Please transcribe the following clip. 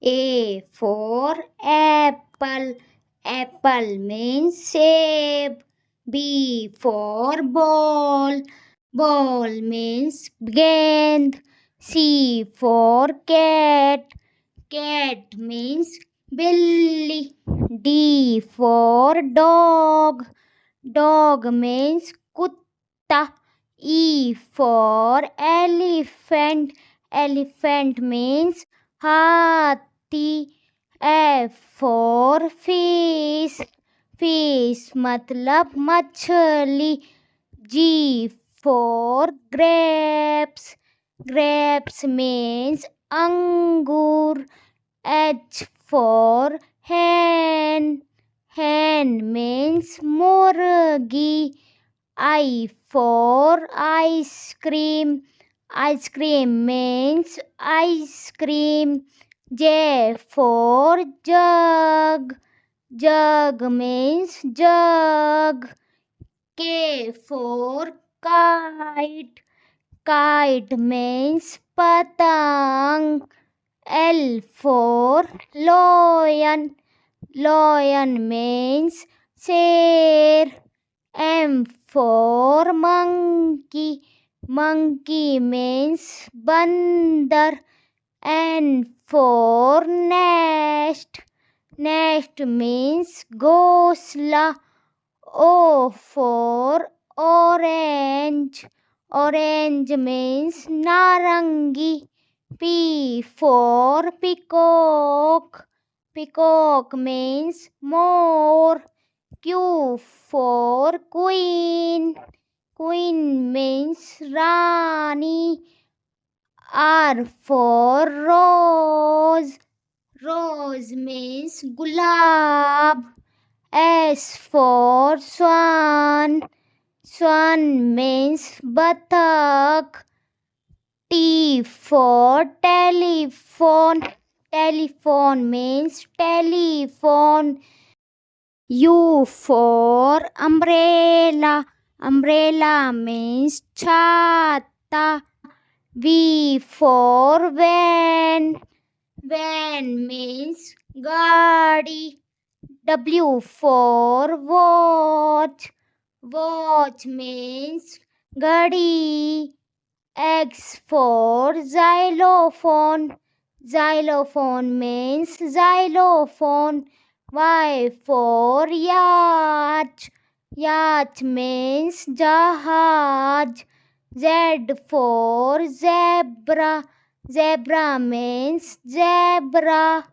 A for apple. Apple means shape. B for ball. Ball means gend. C for cat. Cat means billy. D for dog. Dog means kutta. E for elephant. Elephant means हाथी. F for fish. Fish मतलब मछली. G for grapes. Grapes means अंगूर. H for hen. Hen means मुर्गी. I for ice cream. Ice cream means ice cream. J for jug. Jug means jug. K for kite. Kite means patang. L for lion. Lion means शेर. M for monkey. Monkey means बंदर. N for nest. Nest means घोंसला. O for orange. Orange means narangi. P for peacock. Peacock means more. Q for queen. Queen means Rani. R for rose. Rose means gulab. S for swan. Swan means batak. T for telephone. Telephone means telephone. U for umbrella. Umbrella means chata. V for van. Van means gaadi. W for watch. Watch means gadi. X for xylophone. Xylophone means xylophone. Y for yacht. Yacht means jahaj. Z for zebra. Zebra means zebra.